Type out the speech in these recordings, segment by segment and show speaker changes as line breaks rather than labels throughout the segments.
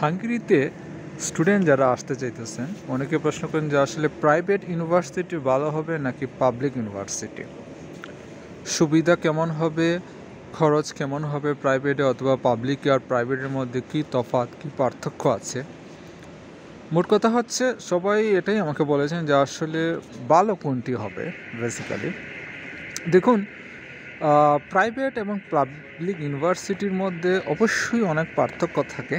হাঙ্গেরিতে student যারা আসতে চাইতেছেন অনেকে প্রশ্ন করেন যে আসলে প্রাইভেট ইউনিভার্সিটি ভালো হবে নাকি পাবলিক ইউনিভার্সিটি, সুবিধা কেমন হবে, খরচ কেমন হবে প্রাইভেটে অথবা পাবলিকে আর প্রাইভেটের মধ্যে কী তফাৎ কী পার্থক্য আছে। মোট কথা হচ্ছে সবাই এটাই আমাকে বলেছেন যে আসলে ভালো কোনটি হবে। বেসিক্যালি দেখুন, প্রাইভেট এবং পাবলিক ইউনিভার্সিটির মধ্যে অবশ্যই অনেক পার্থক্য থাকে।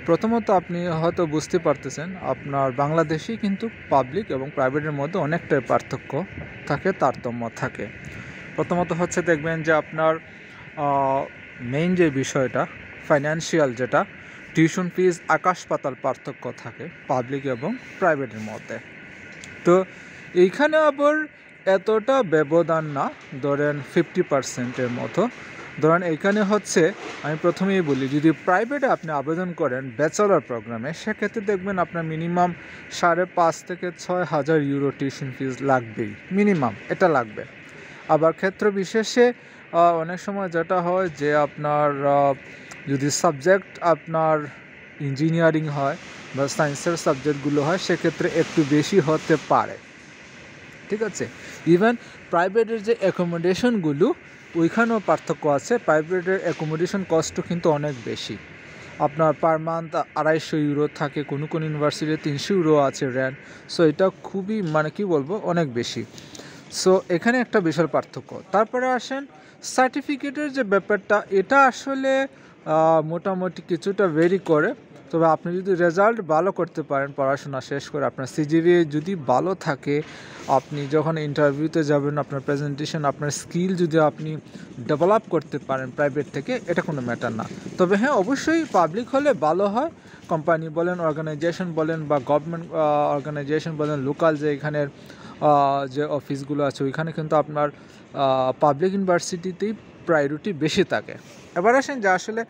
প্রথমত আপনি হয়তো বুঝতে পারতেছেন আপনার বাংলাদেশেই কিন্তু পাবলিক এবং প্রাইভেটের মধ্যে অনেকটাই পার্থক্য থাকে, তারতম্য থাকে। প্রথমত হচ্ছে দেখবেন যে আপনার মেইন যে বিষয়টা ফাইন্যান্সিয়াল, যেটা টিউশন ফিজ আকাশ পাতাল পার্থক্য থাকে পাবলিক এবং প্রাইভেটের মধ্যে। তো এইখানে আবার এতটা ব্যবধান না, ধরেন 50%-এর মতো। ধরেন এইখানে হচ্ছে, আমি প্রথমেই বলি, যদি প্রাইভেটে আপনি আবেদন করেন ব্যাচেলর প্রোগ্রামে, সেক্ষেত্রে দেখবেন আপনার মিনিমাম 5,500 থেকে 6,000 ইউরো টিউশন ফিজ লাগবেই, মিনিমাম এটা লাগবে। আবার ক্ষেত্র বিশেষে অনেক সময় যেটা হয় যে আপনার যদি সাবজেক্ট আপনার ইঞ্জিনিয়ারিং হয় বা সায়েন্সের সাবজেক্টগুলো হয়, সেক্ষেত্রে একটু বেশি হতে পারে। ঠিক আছে, ইভেন প্রাইভেটের যে অ্যাকোমোডেশনগুলো, ওইখানেও পার্থক্য আছে। প্রাইভেটের অ্যাকোমোডেশন কস্টও কিন্তু অনেক বেশি, আপনার পার মান্থ 250 ইউরো থাকে, কোনো কোনো ইউনিভার্সিটিতে 300 ইউরো আছে রেন্ট। সো এটা খুবই কি বলবো, অনেক বেশি। সো এখানে একটা বিশাল পার্থক্য। তারপরে আসেন সার্টিফিকেটের যে ব্যাপারটা, এটা আসলে মোটামুটি কিছুটা ভেরি করে। তবে আপনি যদি রেজাল্ট ভালো করতে পারেন পড়াশোনা শেষ করে, আপনার সিজিপিএ যদি ভালো থাকে, আপনি যখন ইন্টারভিউতে যাবেন, আপনার প্রেজেন্টেশন, আপনার স্কিল যদি আপনি ডেভেলপ করতে পারেন প্রাইভেট থেকে, এটা কোনো ম্যাটার না। তবে হ্যাঁ, অবশ্যই পাবলিক হলে ভালো হয়। কোম্পানি বলেন, অর্গানাইজেশন বলেন, বা গভর্নমেন্ট অর্গানাইজেশন বলেন, লোকাল যে এখানের যে অফিসগুলো আছে, ওইখানে কিন্তু আপনার পাবলিক ইউনিভার্সিটিতেই প্রায়োরিটি বেশি থাকে। এবার আসেন যে আসলে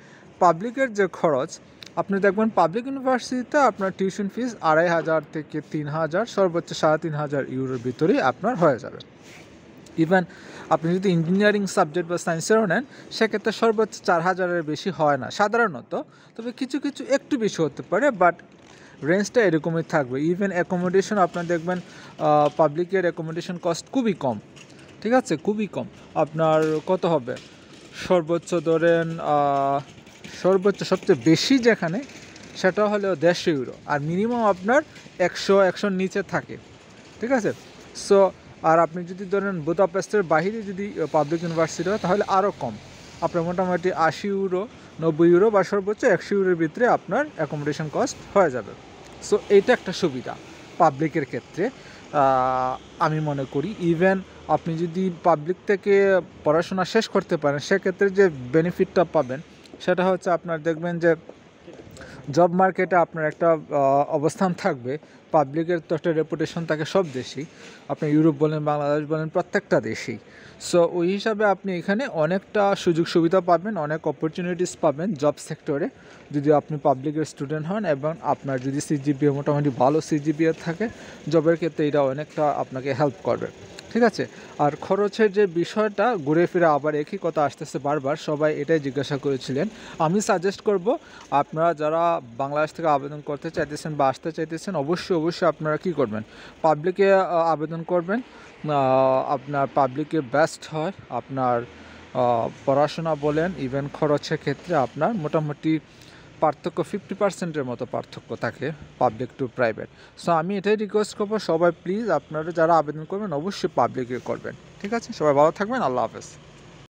পাবলিকের যে খরচ, আপনি দেখবেন পাবলিক ইউনিভার্সিটিতে আপনার টিউশন ফিজ 2,500 থেকে 3,000, সর্বোচ্চ 3,500 ইউরোর ভিতরেই আপনার হয়ে যাবে। ইভেন আপনি যদি ইঞ্জিনিয়ারিং সাবজেক্ট বা সায়েন্সেরও নেন, সেক্ষেত্রে সর্বোচ্চ 4,000-এর বেশি হয় না সাধারণত। তবে কিছু কিছু একটু বেশি হতে পারে, বাট রেঞ্জটা এরকমই থাকবে। ইভেন অ্যাকোমোডেশন আপনার দেখবেন পাবলিকের অ্যাকোমোডেশন কস্ট খুবই কম। ঠিক আছে, খুবই কম। আপনার কত হবে, সর্বোচ্চ ধরেন সর্বোচ্চ সবচেয়ে বেশি যেখানে, সেটা হলো 150 ইউরো, আর মিনিমাম আপনার 100-100-র নিচে থাকে। ঠিক আছে, সো আর আপনি যদি ধরেন বুদাপেস্টের বাহিরে যদি পাবলিক ইউনিভার্সিটি হয়, তাহলে আরও কম। আপনার মোটামুটি 80 ইউরো, 90 ইউরো বা সর্বোচ্চ 100 ইউরোর ভিতরে আপনার অ্যাকোমোডেশন কস্ট হয়ে যাবে। সো এইটা একটা সুবিধা পাবলিকের ক্ষেত্রে আমি মনে করি। ইভেন আপনি যদি পাবলিক থেকে পড়াশোনা শেষ করতে পারেন, সেক্ষেত্রে যে বেনিফিটটা পাবেন, সেটা হচ্ছে আপনার দেখবেন যে জব মার্কেটে আপনার একটা অবস্থান থাকবে। পাবলিকের তো একটা রেপুটেশন থাকে সব দেশেই, আপনি ইউরোপ বলেন, বাংলাদেশ বলেন, প্রত্যেকটা দেশেই। সো ওই হিসাবে আপনি এখানে অনেকটা সুযোগ সুবিধা পাবেন, অনেক অপরচুনিটিস পাবেন জব সেক্টরে, যদি আপনি পাবলিকের স্টুডেন্ট হন এবং আপনার যদি সিজিপিএ মোটামুটি ভালো সিজিপিএ থাকে, জবের ক্ষেত্রে এটা অনেকটা আপনাকে হেল্প করবে। ঠিক আছে, আর খরচের যে বিষয়টা ঘুরে ফিরে আবার একই কথা আসতেছে বারবার, সবাই এটাই জিজ্ঞাসা করেছিলেন। আমি সাজেস্ট করব, আপনারা যারা বাংলাদেশ থেকে আবেদন করতে চাইতেছেন বা আসতে চাইতেছেন, অবশ্যই আপনারা কী করবেন, পাবলিকে আবেদন করবেন। আপনার পাবলিকে বেস্ট হয়। আপনার পড়াশোনা বলেন, ইভেন খরচের ক্ষেত্রে আপনার মোটামুটি পার্থক্য 50%-এর মতো পার্থক্য থাকে পাবলিক টু প্রাইভেট। সো আমি এটাই রিকোয়েস্ট করবো, সবাই প্লিজ আপনারা যারা আবেদন করবেন অবশ্যই পাবলিকে করবেন। ঠিক আছে, সবাই ভালো থাকবেন, আল্লাহ হাফেজ।